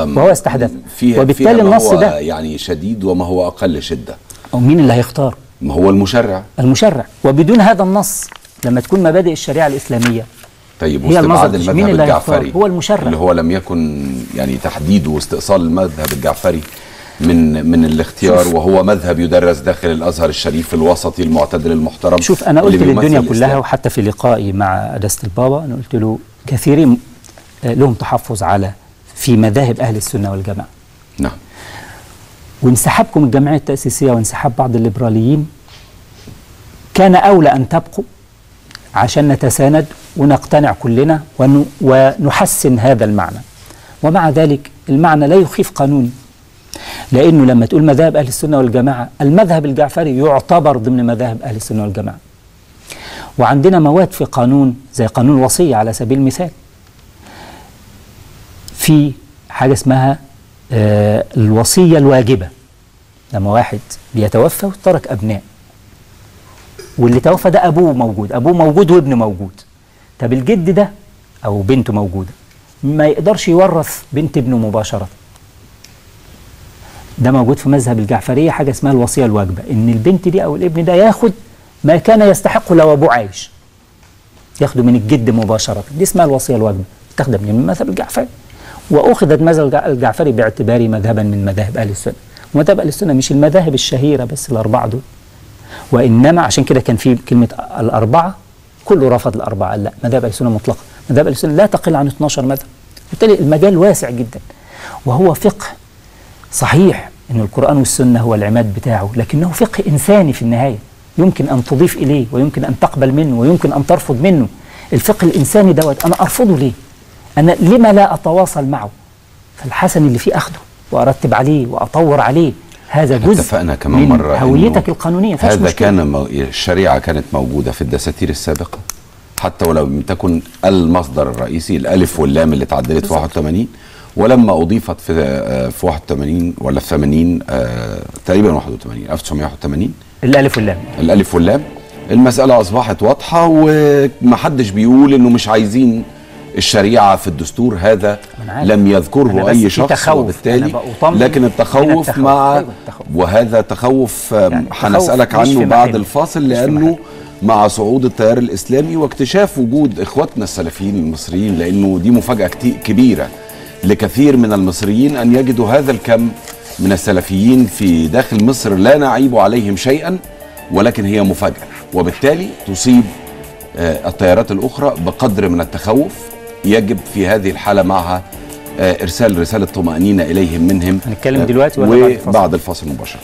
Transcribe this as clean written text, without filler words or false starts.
وهو استحدث. وبالتالي النص ده يعني شديد وما هو أقل شدة. أو مين اللي هيختار؟ ما هو المشرع. المشرع. وبدون هذا النص لما تكون مبادئ الشريعة الإسلامية طيب واستبعاد المذهب الجعفري هو المشرع اللي هو لم يكن يعني تحديد واستئصال المذهب الجعفري من الاختيار، وهو مذهب يدرس داخل الأزهر الشريف الوسطي المعتدل المحترم. شوف أنا قلت للدنيا كلها، وحتى في لقائي مع قداسة البابا أنا قلت له كثيرين لهم تحفظ في مذاهب أهل السنة والجماعة. نعم. وانسحابكم الجمعية التأسيسية وانسحاب بعض الليبراليين كان أولى أن تبقوا عشان نتساند ونقتنع كلنا ونحسن هذا المعنى. ومع ذلك المعنى لا يخيف قانوني، لأنه لما تقول مذاهب أهل السنة والجماعة المذهب الجعفري يعتبر ضمن مذاهب أهل السنة والجماعة. وعندنا مواد في قانون زي قانون الوصية على سبيل المثال، في حاجة اسمها الوصية الواجبة. لما واحد بيتوفى وترك أبناء، واللي توفى ده أبوه موجود وابنه موجود، طب الجد ده أو بنته موجودة ما يقدرش يورث بنت ابنه مباشرة. ده موجود في مذهب الجعفرية حاجة اسمها الوصية الواجبة، إن البنت دي أو الابن ده ياخد ما كان يستحقه لو أبوه عايش، ياخده من الجد مباشرة. دي اسمها الوصية الواجبة، تخدم من المذهب الجعفري، وأخذت مذهب الجعفري باعتباره مذهبا من مذاهب أهل السنة. ومذهب أهل السنة مش المذاهب الشهيرة بس الأربعة دول، وإنما عشان كده كان في كلمة الأربعة، كله رفض الأربعة، لا مذهب أهل السنة مطلقة، مذهب أهل السنة لا تقل عن 12 مذهب. بالتالي المجال واسع جدا، وهو فقه صحيح إن القرآن والسنة هو العماد بتاعه، لكنه فقه إنساني في النهاية، يمكن أن تضيف إليه ويمكن أن تقبل منه ويمكن أن ترفض منه. الفقه الإنساني دوت أنا أرفضه ليه؟ أنا لما لا أتواصل معه؟ فالحسن اللي فيه أخده وأرتب عليه وأطور عليه، هذا جزء اتفقنا كمان من مرة هويتك القانونية. هذا مشكلة. كان الشريعة كانت موجودة في الدساتير السابقة حتى ولو لم تكن المصدر الرئيسي، الألف واللام اللي اتعدلت في 81، ولما أضيفت في 81 ولا في 80 تقريبا 81 1981 الألف واللام المسألة أصبحت واضحة، ومحدش بيقول إنه مش عايزين الشريعة في الدستور، هذا لم يذكره أي شخص، وبالتالي لكن التخوف مع وهذا تخوف هنسألك عنه بعد الفاصل، لأنه مع صعود التيار الإسلامي واكتشاف وجود إخواتنا السلفيين المصريين، لأنه دي مفاجأة كبيرة لكثير من المصريين أن يجدوا هذا الكم من السلفيين في داخل مصر، لا نعيب عليهم شيئا، ولكن هي مفاجأة، وبالتالي تصيب التيارات الأخرى بقدر من التخوف. يجب في هذه الحالة معها إرسال رسالة طمأنينة إليهم منهم. هنتكلم دلوقتي ولا بعد الفاصل مباشرة؟